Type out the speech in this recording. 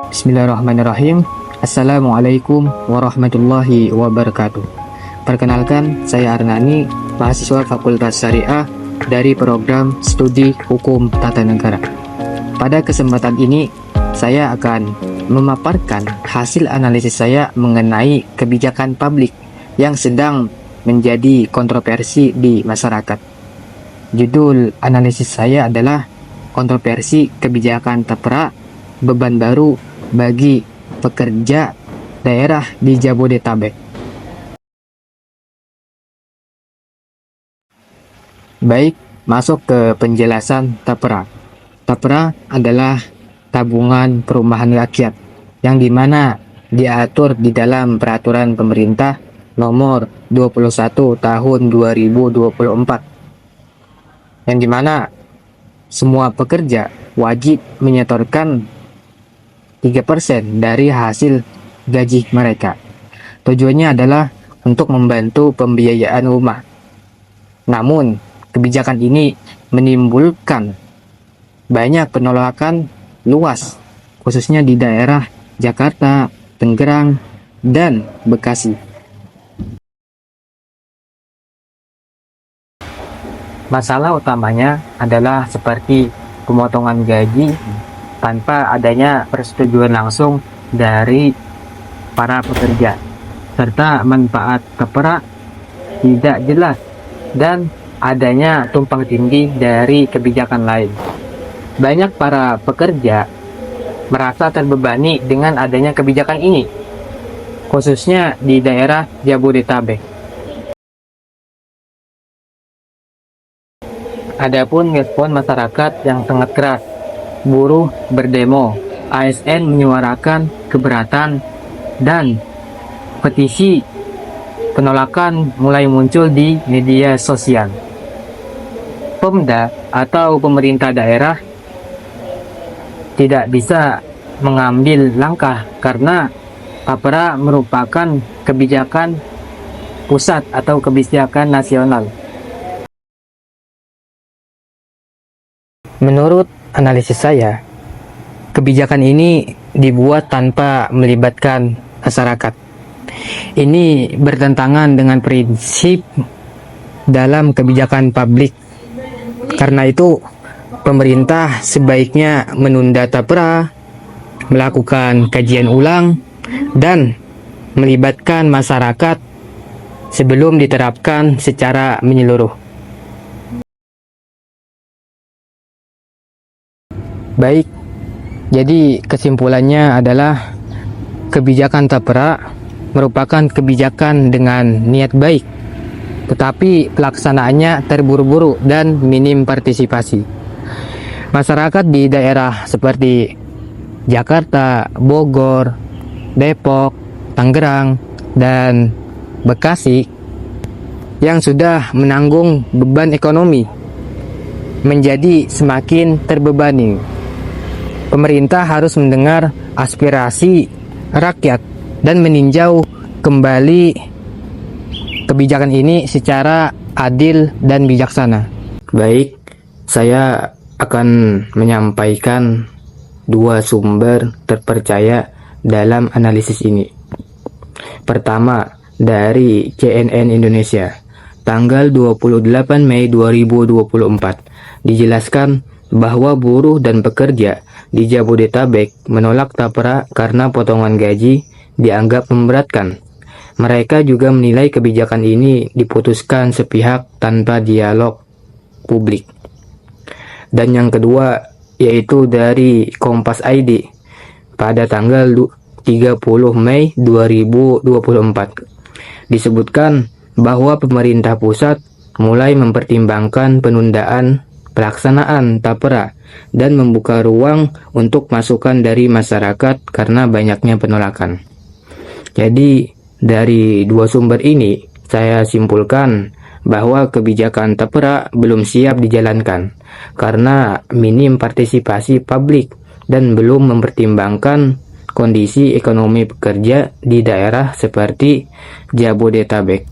Bismillahirrahmanirrahim. Assalamualaikum warahmatullahi wabarakatuh. Perkenalkan, saya Arnani, mahasiswa Fakultas Syariah dari program Studi Hukum Tata Negara. Pada kesempatan ini, saya akan memaparkan hasil analisis saya mengenai kebijakan publik yang sedang menjadi kontroversi di masyarakat. Judul analisis saya adalah kontroversi kebijakan tapera beban baru bagi pekerja daerah di Jabodetabek. Baik, masuk ke penjelasan tapera. Tapera adalah tabungan perumahan rakyat yang dimana diatur di dalam peraturan pemerintah nomor 21 tahun 2024, yang dimana semua pekerja wajib menyetorkan 3% dari hasil gaji mereka. Tujuannya adalah untuk membantu pembiayaan rumah. Namun, kebijakan ini menimbulkan banyak penolakan luas, khususnya di daerah Jakarta, Tangerang, dan Bekasi. Masalah utamanya adalah seperti pemotongan gaji tanpa adanya persetujuan langsung dari para pekerja, serta manfaat tapera tidak jelas, dan adanya tumpang tindih dari kebijakan lain. Banyak para pekerja merasa terbebani dengan adanya kebijakan ini, khususnya di daerah Jabodetabek. Adapun respon masyarakat yang sangat keras. Buruh berdemo, ASN menyuarakan keberatan, dan petisi penolakan mulai muncul di media sosial. Pemda atau pemerintah daerah tidak bisa mengambil langkah karena tapera merupakan kebijakan pusat atau kebijakan nasional. Menurut analisis saya, kebijakan ini dibuat tanpa melibatkan masyarakat. Ini bertentangan dengan prinsip dalam kebijakan publik. Karena itu, pemerintah sebaiknya menunda tapera, melakukan kajian ulang, dan melibatkan masyarakat sebelum diterapkan secara menyeluruh. Baik, jadi kesimpulannya adalah kebijakan tapera merupakan kebijakan dengan niat baik, tetapi pelaksanaannya terburu-buru dan minim partisipasi. Masyarakat di daerah seperti Jakarta, Bogor, Depok, Tangerang, dan Bekasi yang sudah menanggung beban ekonomi menjadi semakin terbebani. Pemerintah harus mendengar aspirasi rakyat dan meninjau kembali kebijakan ini secara adil dan bijaksana. Baik, saya akan menyampaikan dua sumber terpercaya dalam analisis ini. Pertama, dari CNN Indonesia, tanggal 28 Mei 2024, dijelaskan bahwa buruh dan pekerja di Jabodetabek menolak tapera karena potongan gaji dianggap memberatkan. Mereka juga menilai kebijakan ini diputuskan sepihak tanpa dialog publik. Dan yang kedua, yaitu dari Kompas ID pada tanggal 30 Mei 2024. Disebutkan bahwa pemerintah pusat mulai mempertimbangkan penundaan pelaksanaan tapera dan membuka ruang untuk masukan dari masyarakat karena banyaknya penolakan. Jadi, dari dua sumber ini, saya simpulkan bahwa kebijakan tapera belum siap dijalankan karena minim partisipasi publik dan belum mempertimbangkan kondisi ekonomi pekerja di daerah seperti Jabodetabek.